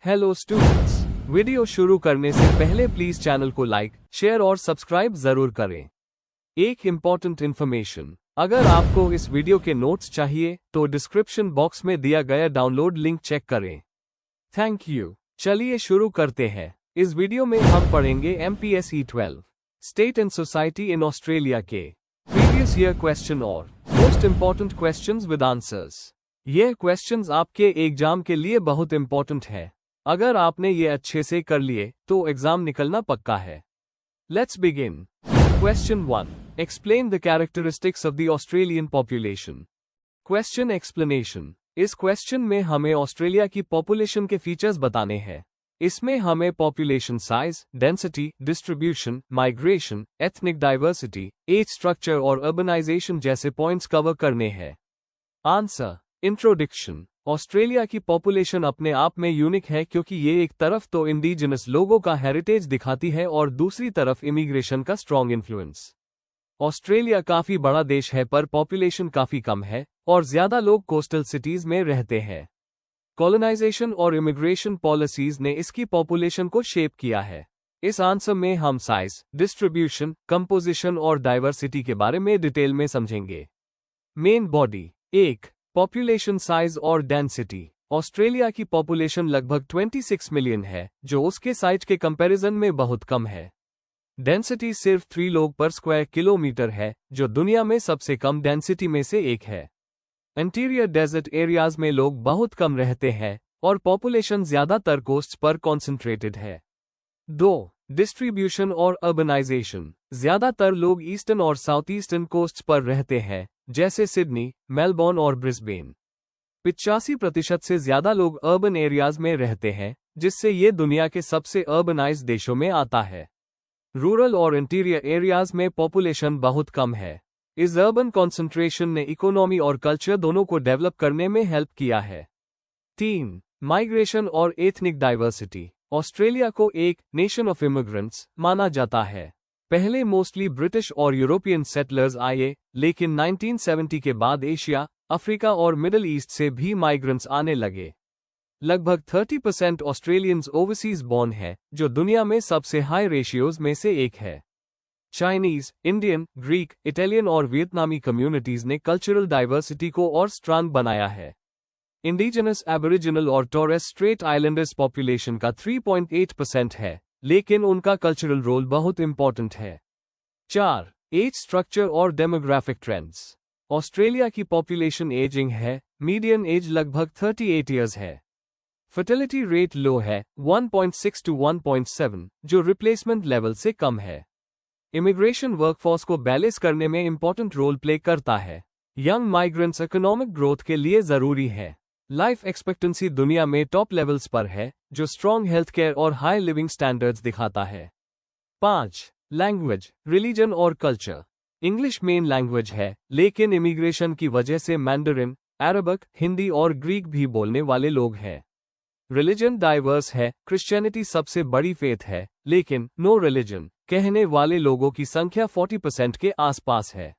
Hello students, video शुरू करने से पहले प्लीज चैनल को लाइक, शेयर और सब्सक्राइब जरूर करें। एक इम्पॉर्टेंट इन्फॉर्मेशन, अगर आपको इस वीडियो के नोट्स चाहिए तो डिस्क्रिप्शन बॉक्स में दिया गया डाउनलोड लिंक चेक करें। Thank you. चलिए शुरू करते हैं। इस वीडियो में हम पढ़ेंगे MPSE 12 state and society in Australia के प्रीवियस ईयर क्वेश्चन और most important questions with answers. ये क्वेश्चंस आपके एग्जाम के लिए बहुत इंपॉर्टेंट है। अगर आपने ये अच्छे से कर लिए तो एग्जाम निकलना पक्का है। Let's begin. Question 1, explain the characteristics of the Australian population. Question explanation. इस क्वेश्चन में हमें ऑस्ट्रेलिया की पॉपुलेशन के फीचर्स बताने हैं। इसमें हमें population size, density, distribution, migration, ethnic diversity, age structure और अर्बनाइजेशन जैसे पॉइंट्स कवर करने हैं। आंसर। इंट्रोडक्शन। ऑस्ट्रेलिया की पॉपुलेशन अपने आप में यूनिक है क्योंकि ये एक तरफ तो इंडिजिनस लोगों का हेरिटेज दिखाती है और दूसरी तरफ इमिग्रेशन का स्ट्रॉन्ग इन्फ्लुएंस। ऑस्ट्रेलिया काफी बड़ा देश है पर पॉपुलेशन काफी कम है और ज्यादा लोग कोस्टल सिटीज में रहते हैं। कॉलोनाइजेशन और इमिग्रेशन पॉलिसीज ने इसकी पॉपुलेशन को शेप किया है। इस आंसर में हम साइज, डिस्ट्रीब्यूशन, कंपोजिशन और डाइवर्सिटी के बारे में डिटेल में समझेंगे। Main body. 1. पॉपुलेशन साइज और डेंसिटी। ऑस्ट्रेलिया की पॉपुलेशन लगभग 26 मिलियन है, जो उसके साइज के कंपैरिजन में बहुत कम है। डेंसिटी सिर्फ 3 लोग पर स्क्वायर किलोमीटर है, जो दुनिया में सबसे कम डेंसिटी में से एक है। इंटीरियर डेजर्ट एरियाज में लोग बहुत कम रहते हैं और पॉपुलेशन ज्यादातर कोस्ट्स पर कॉन्सेंट्रेटेड है। 2. डिस्ट्रीब्यूशन और अर्बनाइजेशन। ज्यादातर लोग ईस्टर्न और साउथ ईस्टर्न कोस्ट्स पर रहते हैं, जैसे सिडनी, मेलबोर्न और ब्रिस्बेन। 85% से ज्यादा लोग अर्बन एरियाज में रहते हैं, जिससे ये दुनिया के सबसे अर्बनाइज्ड देशों में आता है। रूरल और इंटीरियर एरियाज में पॉपुलेशन बहुत कम है। इस अर्बन कॉन्सेंट्रेशन ने इकोनॉमी और कल्चर दोनों को डेवलप करने में हेल्प किया है। 3. माइग्रेशन और एथनिक डाइवर्सिटी। ऑस्ट्रेलिया को एक नेशन ऑफ इमिग्रेंट्स माना जाता है। पहले मोस्टली ब्रिटिश और यूरोपियन सेटलर्स आए, लेकिन 1970 के बाद एशिया, अफ्रीका और मिडिल ईस्ट से भी माइग्रेंट्स आने लगे। लगभग 30% ऑस्ट्रेलियंस ओवरसीज बॉर्न है, जो दुनिया में सबसे हाई रेशियोज में से एक है। चाइनीज, इंडियन, ग्रीक, इटालियन और वियतनामी कम्युनिटीज ने कल्चरल डाइवर्सिटी को और स्ट्रांग बनाया है। इंडिजिनस एबोरिजिनल और टोरेस स्ट्रेट आइलैंडर्स पॉपुलेशन का 3.8% है, लेकिन उनका कल्चरल रोल बहुत इंपॉर्टेंट है। 4. एज स्ट्रक्चर और डेमोग्राफिक ट्रेंड्स। ऑस्ट्रेलिया की पॉपुलेशन एजिंग है, मीडियन एज लगभग 38 ईयर्स है। फर्टिलिटी रेट लो है, 1.6 to 1.7, जो रिप्लेसमेंट लेवल से कम है। इमिग्रेशन वर्कफोर्स को बैलेंस करने में इंपॉर्टेंट रोल प्ले करता है। यंग माइग्रेंट्स इकोनॉमिक ग्रोथ के लिए जरूरी है। लाइफ एक्सपेक्टेंसी दुनिया में टॉप लेवल्स पर है, जो स्ट्रॉन्ग हेल्थ केयर और हाई लिविंग स्टैंडर्ड्स दिखाता है। 5. लैंग्वेज, रिलीजन और कल्चर। इंग्लिश मेन लैंग्वेज है, लेकिन इमिग्रेशन की वजह से मैंडरिन, अरबिक, हिंदी और ग्रीक भी बोलने वाले लोग हैं। रिलीजन डाइवर्स है, क्रिश्चियनिटी सबसे बड़ी फेथ है, लेकिन नो रिलीजन कहने वाले लोगों की संख्या 40% के आसपास है।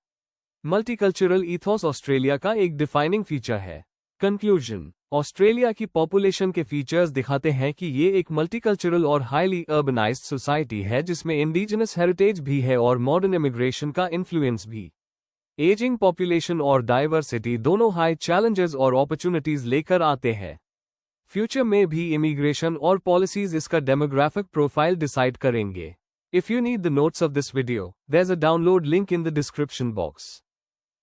मल्टीकल्चरल ईथोस ऑस्ट्रेलिया का एक डिफाइनिंग फीचर है। कंक्लूजन। ऑस्ट्रेलिया की पॉपुलेशन के फीचर्स दिखाते हैं कि ये एक मल्टीकल्चरल और हाईली अर्बनाइज्ड सोसाइटी है, जिसमें इंडिजिनस हेरिटेज भी है और मॉडर्न इमिग्रेशन का इन्फ्लुएंस भी। एजिंग पॉपुलेशन और डाइवर्सिटी दोनों हाई चैलेंजेस और अपॉर्चुनिटीज लेकर आते हैं। फ्यूचर में भी इमिग्रेशन और पॉलिसीज इसका डेमोग्राफिक प्रोफाइल डिसाइड करेंगे। If you need the notes of this video, there's a download link in the description box.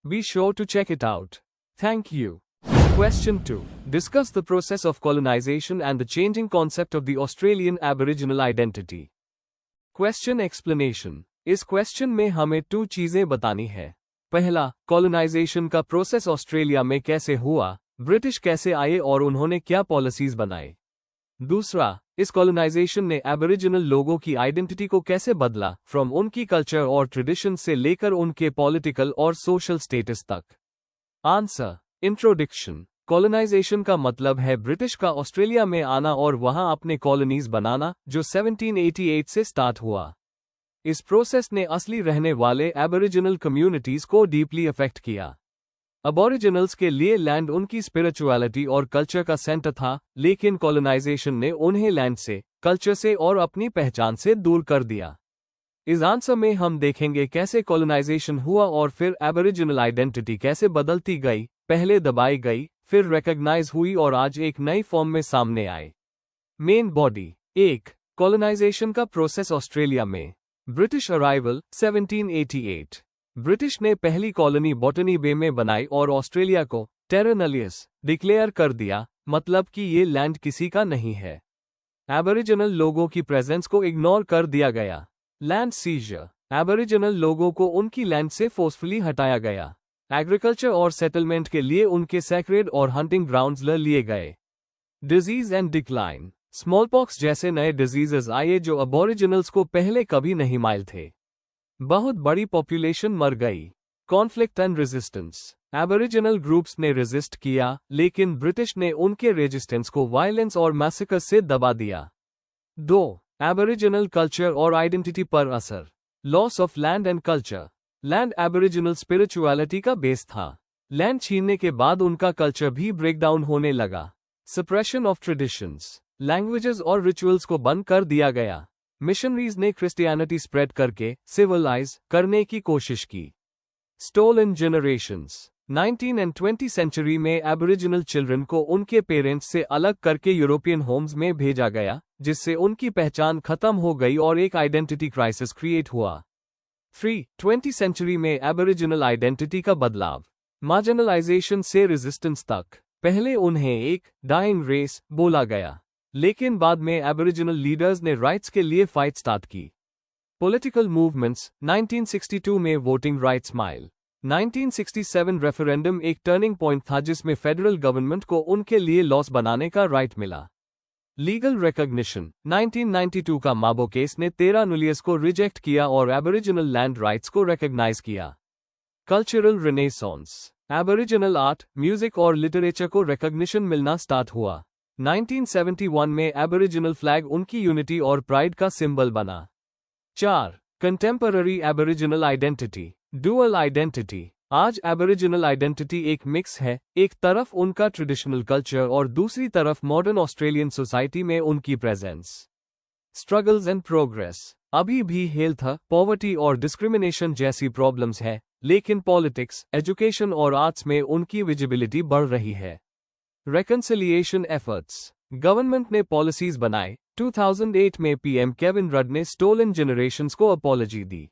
Be sure to check it out. Thank you. Question 2. Discuss the process of colonization and the changing concept of the Australian Aboriginal identity. Question explanation. इस question में हमें 2 चीजें बतानी है। पहला, colonisation का process Australia में कैसे हुआ, ब्रिटिश कैसे आए और उन्होंने क्या पॉलिसीज बनाए। दूसरा, इस कॉलोनाइजेशन ने एबोरिजिनल लोगों की आइडेंटिटी को कैसे बदला, फ्रॉम उनकी कल्चर और ट्रेडिशन से लेकर उनके पॉलिटिकल और सोशल स्टेटस तक। आंसर। इंट्रोडक्शन। कॉलोनाइजेशन का मतलब है ब्रिटिश का ऑस्ट्रेलिया में आना और वहां अपने कॉलोनीज बनाना, जो 1788 से स्टार्ट हुआ। इस प्रोसेस ने असली रहने वाले एबोरिजिनल कम्युनिटीज को डीपली अफेक्ट किया। अबॉरिजिनल्स के लिए लैंड उनकी स्पिरिचुअलिटी और कल्चर का सेंटर था, लेकिन कॉलोनाइजेशन ने उन्हें लैंड से, कल्चर से और अपनी पहचान से दूर कर दिया। इस आंसर में हम देखेंगे कैसे कॉलोनाइजेशन हुआ और फिर एबोरिजिनल आइडेंटिटी कैसे बदलती गई, पहले दबाई गई, फिर रिकॉग्नाइज हुई और आज एक नई फॉर्म में सामने आए। Main body. 1. कॉलोनाइजेशन का प्रोसेस ऑस्ट्रेलिया में। British arrival 1788। ब्रिटिश ने पहली कॉलोनी बॉटनी बे में बनाई और ऑस्ट्रेलिया को टेरा नलियस डिक्लेयर कर दिया, मतलब कि ये लैंड किसी का नहीं है। एबोरिजिनल लोगों की प्रेजेंस को इग्नोर कर दिया गया। Land scissor. एबोरिजिनल लोगों को उनकी लैंड से फोर्सफुली हटाया गया। एग्रीकल्चर और सेटलमेंट के लिए उनके सैक्रेड और हंटिंग ग्राउंड्स ले लिए गए। Disease and decline. स्मॉलपॉक्स जैसे नए डिजीजेस आए जो अबॉरिजिनल्स को पहले कभी नहीं माइल थे। बहुत बड़ी पॉपुलेशन मर गई। Conflict and resistance. Aboriginal groups ने रेजिस्ट किया, लेकिन ब्रिटिश ने उनके रेजिस्टेंस को वायलेंस और मैसेकर से दबा दिया। 2. एबोरिजिनल कल्चर और आइडेंटिटी पर असर। Loss of land and culture. Land aboriginal spirituality का बेस था। लैंड छीनने के बाद उनका कल्चर भी ब्रेकडाउन होने लगा। Suppression of traditions. लैंग्वेजेस और रिचुअल्स को बंद कर दिया गया। मिशनरीज ने क्रिश्चियनिटी स्प्रेड करके सिविलाइज करने की कोशिश की। Stolen generations. 19 एंड 20 सेंचुरी में एबोरिजिनल चिल्ड्रन को उनके पेरेंट्स से अलग करके यूरोपियन होम्स में भेजा गया, जिससे उनकी पहचान खत्म हो गई और एक आइडेंटिटी क्राइसिस क्रिएट हुआ। 3. 20 सेंचुरी में एबोरिजिनल आइडेंटिटी का बदलाव। मार्जिनलाइजेशन से रेजिस्टेंस तक। पहले उन्हें एक डाइंग रेस बोला गया, लेकिन बाद में एबोरिजिनल लीडर्स ने राइट्स के लिए फाइट स्टार्ट की। Political movements. 1962 में वोटिंग राइट्स माइल। 1967 रेफरेंडम एक टर्निंग पॉइंट था जिसमें फेडरल गवर्नमेंट को उनके लिए लॉस बनाने का राइट मिला। Legal recognition. 1992 का माबो केस ने टेरा नलियस को रिजेक्ट किया और एबोरिजिनल लैंड राइट्स को रिकॉग्नाइज किया। कल्चरल रिनेसॉन्स। एबोरिजिनल आर्ट, म्यूजिक और लिटरेचर को रिकॉग्निशन मिलना स्टार्ट हुआ। 1971 में एबोरिजिनल फ्लैग उनकी यूनिटी और प्राइड का सिंबल बना। 4. Contemporary aboriginal identity. Dual identity. आज एबोरिजिनल आइडेंटिटी एक मिक्स है, एक तरफ उनका ट्रेडिशनल कल्चर और दूसरी तरफ मॉडर्न ऑस्ट्रेलियन सोसाइटी में उनकी प्रेजेंस। Struggles and progress. अभी भी हेल्थ, पॉवर्टी और डिस्क्रिमिनेशन जैसी प्रॉब्लम्स है, लेकिन पॉलिटिक्स, एजुकेशन और आर्ट्स में उनकी विजिबिलिटी बढ़ रही है। रेकंसिलिएशन एफर्ट्स। गवर्नमेंट ने पॉलिसीज बनाए। 2008 में पीएम केविन रड ने स्टोलन जनरेशंस को अपॉलजी दी।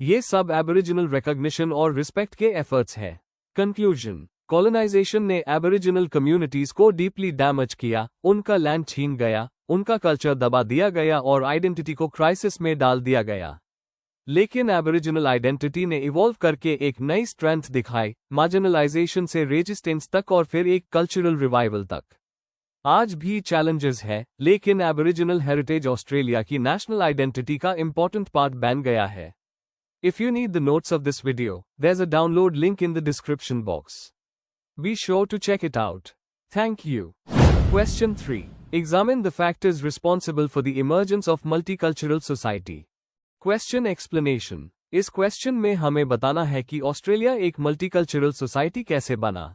ये सब एबोरिजिनल रिकॉग्निशन और रिस्पेक्ट के एफर्ट्स है। कंक्लूजन। कॉलोनाइजेशन ने एबोरिजिनल कम्युनिटीज को डीपली डैमेज किया, उनका लैंड छीन गया, उनका कल्चर दबा दिया गया और आइडेंटिटी को क्राइसिस में डाल दिया गया। लेकिन एबोरिजिनल आइडेंटिटी ने इवॉल्व करके एक नई स्ट्रेंथ दिखाई, मार्जिनलाइजेशन से रेजिस्टेंस तक और फिर एक कल्चरल रिवाइवल तक। आज भी चैलेंजेस है, लेकिन एबोरिजिनल हेरिटेज ऑस्ट्रेलिया की नेशनल आइडेंटिटी का इंपॉर्टेंट पार्ट बन गया है। If you need the notes of this video, there's a download link in the description box. Be sure to check it out. Thank you. Question 3. Examine the factors responsible for the emergence of multicultural society. Question explanation. इस question में हमें बताना है कि Australia एक multicultural society कैसे बना।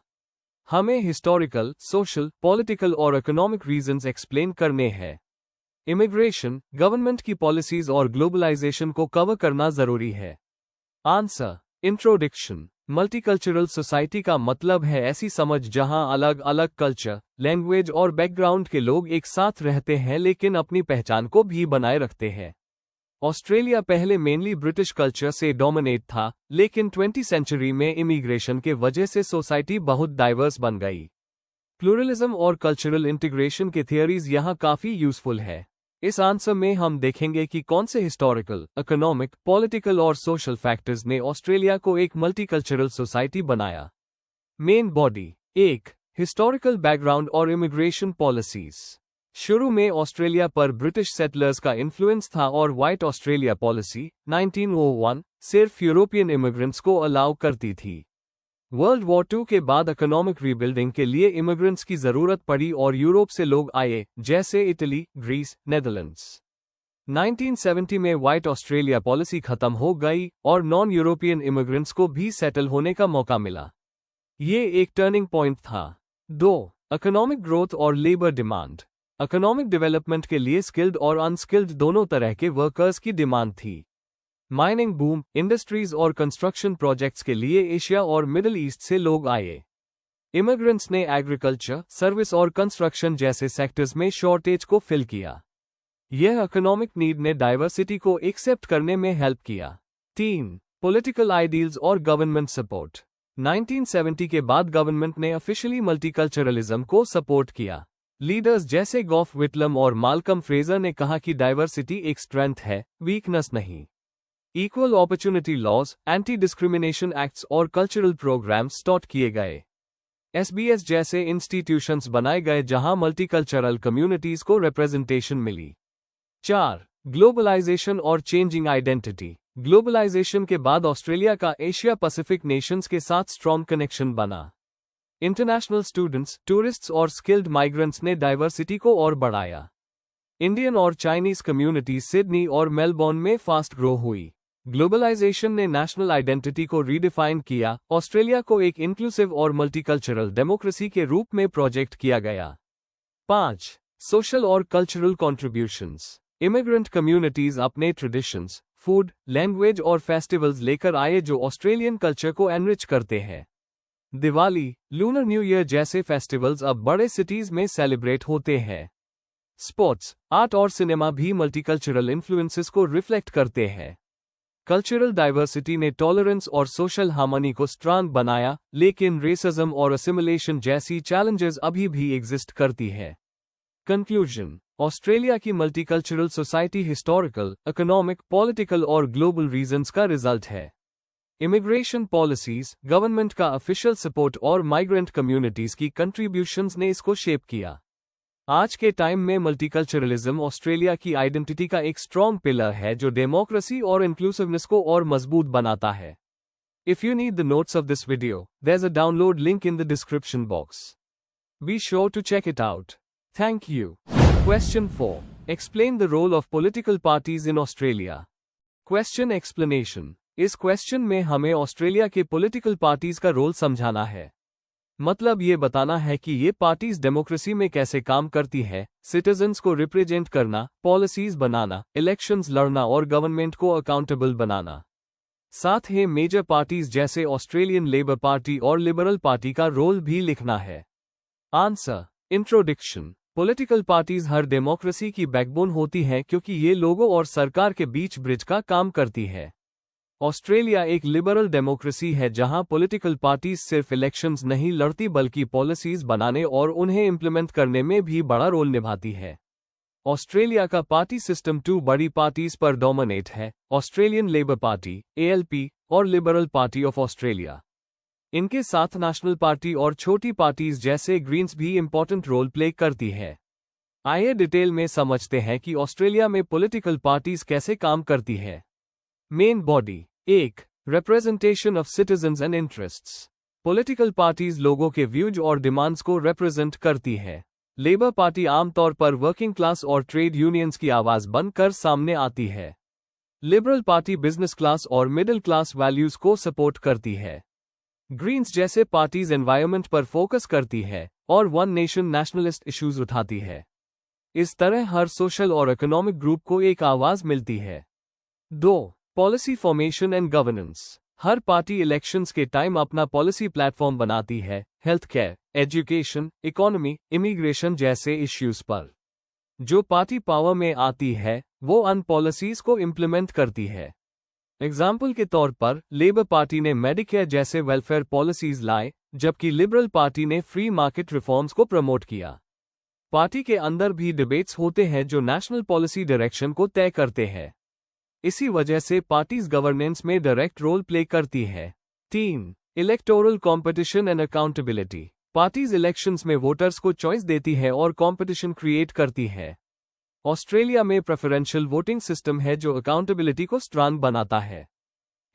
हमें हिस्टोरिकल, सोशल, पॉलिटिकल और इकोनॉमिक रीजंस एक्सप्लेन करने हैं। इमिग्रेशन, गवर्नमेंट की पॉलिसीज और ग्लोबलाइजेशन को कवर करना जरूरी है। आंसर। इंट्रोडक्शन। मल्टीकल्चरल सोसाइटी का मतलब है ऐसी समझ जहां अलग अलग कल्चर, लैंग्वेज और बैकग्राउंड के लोग एक साथ रहते हैं लेकिन अपनी पहचान को भी बनाए रखते हैं। ऑस्ट्रेलिया पहले मेनली ब्रिटिश कल्चर से डोमिनेट था, लेकिन 20वीं सेंचुरी में इमिग्रेशन के वजह से सोसाइटी बहुत डाइवर्स बन गई। प्लूरलिज्म और कल्चरल इंटीग्रेशन के थियरीज यहाँ काफी यूजफुल है। इस आंसर में हम देखेंगे कि कौन से हिस्टोरिकल, इकोनॉमिक, पॉलिटिकल और सोशल फैक्टर्स ने ऑस्ट्रेलिया को एक मल्टीकल्चरल सोसाइटी बनाया। Main body. 1. हिस्टोरिकल बैकग्राउंड और इमिग्रेशन पॉलिसीज। शुरू में ऑस्ट्रेलिया पर ब्रिटिश सेटलर्स का इन्फ्लुएंस था और व्हाइट ऑस्ट्रेलिया पॉलिसी 1901 सिर्फ यूरोपियन इमिग्रेंट्स को अलाउ करती थी। वर्ल्ड वॉर 2 के बाद इकोनॉमिक रीबिल्डिंग के लिए इमिग्रेंट्स की जरूरत पड़ी और यूरोप से लोग आए, जैसे इटली, ग्रीस, नेदरलैंड्स। 1970 में व्हाइट ऑस्ट्रेलिया पॉलिसी खत्म हो गई और नॉन यूरोपियन इमिग्रेंट्स को भी सेटल होने का मौका मिला। ये एक टर्निंग पॉइंट था। 2. इकोनॉमिक ग्रोथ और लेबर डिमांड। इकोनॉमिक डेवलपमेंट के लिए स्किल्ड और अनस्किल्ड दोनों तरह के वर्कर्स की डिमांड थी। माइनिंग बूम, इंडस्ट्रीज और कंस्ट्रक्शन प्रोजेक्ट्स के लिए एशिया और मिडिल ईस्ट से लोग आए। इमिग्रेंट्स ने एग्रीकल्चर, सर्विस और कंस्ट्रक्शन जैसे सेक्टर्स में शॉर्टेज को फिल किया। यह इकोनॉमिक नीड ने डाइवर्सिटी को एक्सेप्ट करने में हेल्प किया। 3. पॉलिटिकल आइडियल्स और गवर्नमेंट सपोर्ट। 1970 के बाद गवर्नमेंट ने ऑफिशियली मल्टीकल्चरलिज्म को सपोर्ट किया। लीडर्स जैसे गॉफ विटलम और माल्कम फ्रेजर ने कहा कि डाइवर्सिटी एक स्ट्रेंथ है, वीकनेस नहीं। Equal opportunity laws, anti discrimination acts और कल्चरल प्रोग्राम्स स्टार्ट किए गए। SBS जैसे इंस्टीट्यूशंस बनाए गए जहां मल्टीकल्चरल कम्युनिटीज को रिप्रेजेंटेशन मिली। 4. ग्लोबलाइजेशन और चेंजिंग आइडेंटिटी। ग्लोबलाइजेशन के बाद ऑस्ट्रेलिया का एशिया पैसिफिक नेशंस के साथ स्ट्रॉन्ग कनेक्शन बना। इंटरनेशनल स्टूडेंट्स, टूरिस्ट्स और स्किल्ड माइग्रेंट्स ने डाइवर्सिटी को और बढ़ाया। इंडियन और चाइनीज कम्युनिटीज सिडनी और मेलबोर्न में फास्ट ग्रो हुई। ग्लोबलाइजेशन ने नेशनल आइडेंटिटी को रीडिफाइन किया। ऑस्ट्रेलिया को एक इंक्लूसिव और मल्टीकल्चरल डेमोक्रेसी के रूप में प्रोजेक्ट किया गया। 5. सोशल और कल्चरल कॉन्ट्रीब्यूशंस। इमिग्रेंट कम्युनिटीज अपने ट्रेडिशंस, फूड, लैंग्वेज और फेस्टिवल्स लेकर आए जो ऑस्ट्रेलियन कल्चर को एनरिच करते हैं। दिवाली, लूनर न्यू ईयर जैसे फेस्टिवल्स अब बड़े सिटीज में सेलिब्रेट होते हैं। स्पोर्ट्स, आर्ट और सिनेमा भी मल्टीकल्चरल इन्फ्लुएंसेस को रिफ्लेक्ट करते हैं। कल्चरल डाइवर्सिटी ने टॉलरेंस और सोशल हार्मनी को स्ट्रांग बनाया, लेकिन रेसिज्म और असिमिलेशन जैसी चैलेंजेस अभी भी एग्जिस्ट करती है। कंक्लूजन: ऑस्ट्रेलिया की multicultural society historical, economic, political और ग्लोबल रीजंस का रिजल्ट है। इमिग्रेशन पॉलिसीज, गवर्नमेंट का ऑफिशियल सपोर्ट और माइग्रेंट कम्युनिटीज की कंट्रीब्यूशंस ने इसको शेप किया। आज के टाइम में मल्टीकल्चरलिज्म ऑस्ट्रेलिया की आइडेंटिटी का एक स्ट्रॉन्ग पिलर है जो डेमोक्रेसी और इंक्लूसिवनेस को और मजबूत बनाता है। If you need the notes of this video, there's a download link in the description box. Be sure to check it out. Thank you. Question 4. Explain the role of political parties in Australia. Question explanation. इस question में हमें Australia के political parties का role समझाना है। मतलब ये बताना है कि ये पार्टीज डेमोक्रेसी में कैसे काम करती है, सिटीजन्स को रिप्रेजेंट करना, पॉलिसीज बनाना, इलेक्शंस लड़ना और गवर्नमेंट को अकाउंटेबल बनाना। साथ ही मेजर पार्टीज जैसे ऑस्ट्रेलियन लेबर पार्टी और लिबरल पार्टी का रोल भी लिखना है। Answer: introduction. पॉलिटिकल पार्टीज हर डेमोक्रेसी की बैकबोन होती हैं क्योंकि ये लोगों और सरकार के बीच ब्रिज का काम करती है। ऑस्ट्रेलिया एक लिबरल डेमोक्रेसी है जहां पॉलिटिकल पार्टीज सिर्फ इलेक्शंस नहीं लड़ती बल्कि पॉलिसीज बनाने और उन्हें इम्प्लीमेंट करने में भी बड़ा रोल निभाती है। ऑस्ट्रेलिया का पार्टी सिस्टम 2 बड़ी पार्टीज पर डोमिनेट है: ऑस्ट्रेलियन लेबर पार्टी ALP और लिबरल पार्टी ऑफ ऑस्ट्रेलिया। इनके साथ नेशनल पार्टी और छोटी पार्टीज जैसे ग्रीन्स भी इंपॉर्टेंट रोल प्ले करती है। आइए डिटेल में समझते हैं कि ऑस्ट्रेलिया में पॉलिटिकल पार्टीज कैसे काम करती है। Main body. 1. Representation of citizens and interests. Political parties लोगों के व्यूज और डिमांड्स को रिप्रेजेंट करती है। लेबर पार्टी आमतौर पर वर्किंग क्लास और ट्रेड यूनियंस की आवाज बनकर सामने आती है। लिबरल पार्टी बिजनेस क्लास और मिडिल क्लास वैल्यूज को सपोर्ट करती है। ग्रीन्स जैसे पार्टीज एनवायरनमेंट पर फोकस करती है और वन नेशन नेशनलिस्ट इश्यूज उठाती है। इस तरह हर सोशल और इकोनॉमिक ग्रुप को एक आवाज मिलती है। 2. Policy formation and governance. Her party elections के टाइम अपना पॉलिसी प्लेटफॉर्म बनाती है, health care, education, economy, immigration जैसे इश्यूज पर। जो पार्टी पावर में आती है वो अन पॉलिसीज को इम्प्लीमेंट करती है। एग्जाम्पल के तौर पर लेबर पार्टी ने मेडिकेयर जैसे वेलफेयर पॉलिसीज लाए, जबकि लिबरल पार्टी ने फ्री मार्केट रिफॉर्म्स को प्रमोट किया। पार्टी के अंदर भी डिबेट्स होते हैं जो नेशनल पॉलिसी डायरेक्शन को तय करते हैं। इसी वजह से पार्टीज गवर्नेंस में डायरेक्ट रोल प्ले करती है। 3. Electoral competition and accountability. Parties elections में वोटर्स को चॉइस देती है और कंपटीशन क्रिएट करती है। ऑस्ट्रेलिया में प्रेफरेंशियल वोटिंग सिस्टम है जो अकाउंटेबिलिटी को स्ट्रांग बनाता है।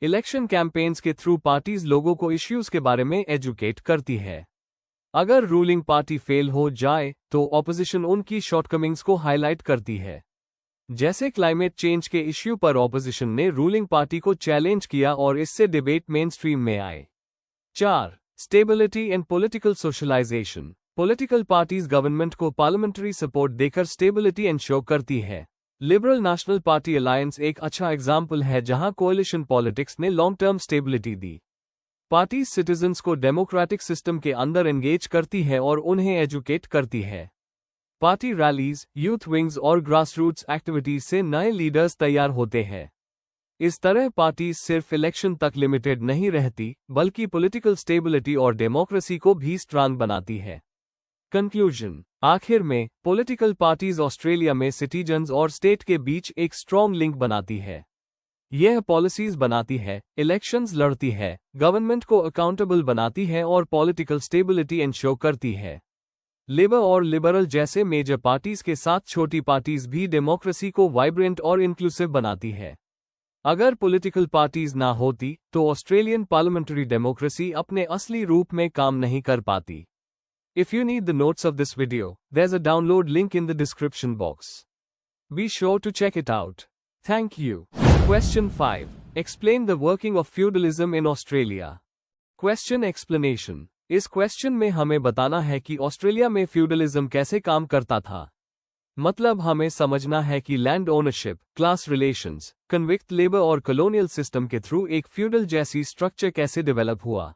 इलेक्शन कैंपेन्स के थ्रू पार्टीज लोगों को इश्यूज के बारे में एजुकेट करती है। अगर रूलिंग पार्टी फेल हो जाए तो ऑपोजिशन उनकी शॉर्टकमिंग्स को हाईलाइट करती है। जैसे क्लाइमेट चेंज के इश्यू पर ऑपोजिशन ने रूलिंग पार्टी को चैलेंज किया और इससे डिबेट मेन स्ट्रीम में आए। 4. Stability and political socialisation. Political parties government को पार्लियामेंट्री सपोर्ट देकर स्टेबिलिटी एंश्योर करती है। लिबरल नेशनल पार्टी अलायंस एक अच्छा एग्जाम्पल है जहां कोएलिशन पॉलिटिक्स ने लॉन्ग टर्म स्टेबिलिटी दी। पार्टीज सिटीजन्स को डेमोक्रेटिक सिस्टम के अंदर एंगेज करती है और उन्हें एजुकेट करती है। पार्टी रैलीज, यूथ विंग्स और ग्रासरूट्स एक्टिविटीज से नए लीडर्स तैयार होते हैं। इस तरह पार्टीज सिर्फ इलेक्शन तक लिमिटेड नहीं रहती, बल्कि पॉलिटिकल स्टेबिलिटी और डेमोक्रेसी को भी स्ट्रांग बनाती है। कंक्लूजन। आखिर में, पॉलिटिकल पार्टीज ऑस्ट्रेलिया में सिटीजन्स और स्टेट के बीच एक स्ट्रॉन्ग लिंक बनाती है। यह पॉलिसीज बनाती है, इलेक्शंस लड़ती है, गवर्नमेंट को अकाउंटेबल बनाती है और पॉलिटिकल स्टेबिलिटी इंश्योर करती है। लेबर और लिबरल जैसे मेजर पार्टीज के साथ छोटी पार्टीज भी डेमोक्रेसी को वाइब्रेंट और इंक्लूसिव बनाती है। अगर पॉलिटिकल पार्टीज ना होती तो ऑस्ट्रेलियन पार्लियामेंट्री डेमोक्रेसी अपने असली रूप में काम नहीं कर पाती। If you need the notes of this video, there's a download link in the description box. Be sure to check it out. Thank you. Question 5. Explain the working of feudalism in Australia. Question explanation. इस question में हमें बताना है कि Australia में feudalism कैसे काम करता था। मतलब हमें समझना है कि land ownership, class relations, convict labour और कॉलोनियल सिस्टम के थ्रू एक फ्यूडल जैसी स्ट्रक्चर कैसे डेवलप हुआ।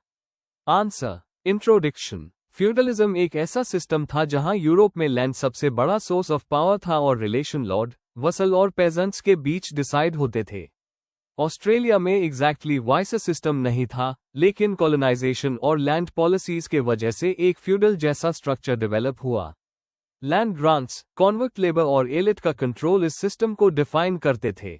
आंसर। इंट्रोडक्शन। फ्यूडलिज्म एक ऐसा सिस्टम था जहां यूरोप में लैंड सबसे बड़ा सोर्स ऑफ पावर था और रिलेशन लॉर्ड, वसल और पेजेंट्स के बीच डिसाइड होते थे। ऑस्ट्रेलिया में एग्जैक्टली वैसा सिस्टम नहीं था, लेकिन कॉलोनाइजेशन और लैंड पॉलिसीज के वजह से एक फ्यूडल जैसा स्ट्रक्चर डेवलप हुआ। लैंड ग्रांट्स, कॉन्विक्ट लेबर और एलिट का कंट्रोल इस सिस्टम को डिफाइन करते थे।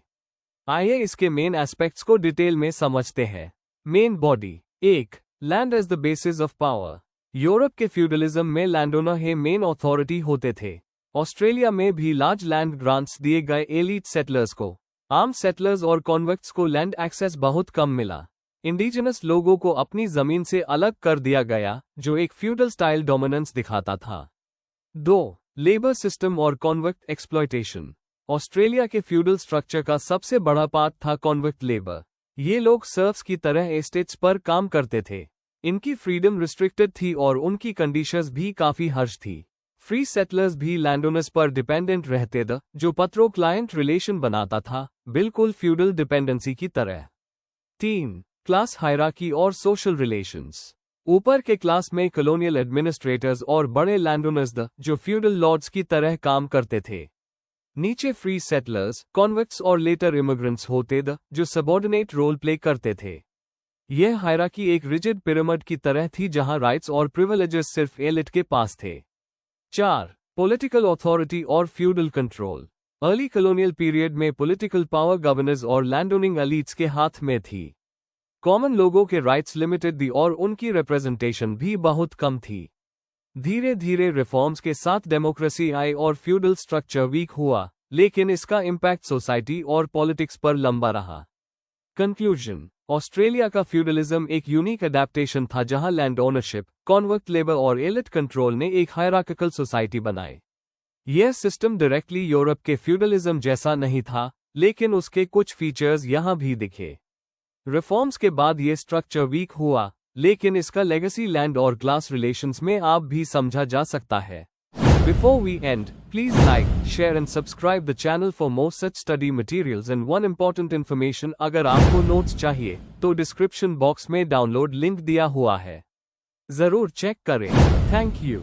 आइए इसके मेन एस्पेक्ट्स को डिटेल में समझते हैं। Main body. 1. Land as the basis of power. Europe के फ्यूडलिज्म में लैंडओनर ही मेन अथॉरिटी होते थे। ऑस्ट्रेलिया में भी लार्ज लैंड ग्रांट्स दिए गए एलीट सेटलर्स को। आम सेटलर्स और कॉन्विक्ट्स को लैंड एक्सेस बहुत कम मिला। इंडिजिनस लोगों को अपनी जमीन से अलग कर दिया गया, जो एक फ्यूडल स्टाइल डोमिनेंस दिखाता था। 2. लेबर सिस्टम और कॉन्विक्ट एक्सप्लॉयटेशन। ऑस्ट्रेलिया के फ्यूडल स्ट्रक्चर का सबसे बड़ा पार्ट था कॉन्विक्ट लेबर। ये लोग सर्व्स की तरह एस्टेट्स पर काम करते थे। इनकी फ्रीडम रिस्ट्रिक्टेड थी और उनकी कंडीशंस भी काफी हर्श थी। फ्री सेटलर्स भी लैंडओनर्स पर डिपेंडेंट रहते थे, जो पत्रों क्लाइंट रिलेशन बनाता था, बिल्कुल फ्यूडल डिपेंडेंसी की तरह। 3. क्लास हायरार्की और सोशल रिलेशंस। ऊपर के क्लास में कॉलोनियल एडमिनिस्ट्रेटर्स और बड़े लैंडओनर्स थे, जो फ्यूडल लॉर्ड्स की तरह काम करते थे। नीचे फ्री सेटलर्स, कॉन्विक्ट्स और लेटर इमिग्रेंट्स होते थे, जो सबऑर्डिनेट रोल प्ले करते थे। यह हायरार्की एक रिजिड पिरामिड की तरह थी जहां राइट्स और प्रिविलेजेस सिर्फ एलिट के पास थे। 4. पॉलिटिकल अथॉरिटी और feudal control. Early colonial period में पॉलिटिकल पावर गवर्नर्स और लैंडओनिंग एलीट्स के हाथ में थी। कॉमन लोगों के राइट्स लिमिटेड थी और उनकी रिप्रेजेंटेशन भी बहुत कम थी। धीरे धीरे रिफॉर्म्स के साथ डेमोक्रेसी आई और फ्यूडल स्ट्रक्चर वीक हुआ, लेकिन इसका इम्पैक्ट सोसाइटी और पॉलिटिक्स पर लंबा रहा। कंक्लूजन। ऑस्ट्रेलिया का फ्यूडलिज्म एक यूनिक अडेप्टेशन था जहां लैंड ओनरशिप, कॉन्विक्ट लेबर और एलिट कंट्रोल ने एक हायरार्किकल सोसाइटी बनाई। यह सिस्टम डायरेक्टली यूरोप के फ्यूडलिज्म जैसा नहीं था, लेकिन उसके कुछ फीचर्स यहां भी दिखे। रिफॉर्म्स के बाद यह स्ट्रक्चर वीक हुआ, लेकिन इसका लेगेसी लैंड और क्लास रिलेशंस में आप भी समझा जा सकता है। Before we end, please like, share and subscribe the channel for more such study materials and one important information अगर आपको नोट्स चाहिए, तो डिस्क्रिप्शन बॉक्स में डाउनलोड लिंक दिया हुआ है। जरूर चेक करें। Thank you.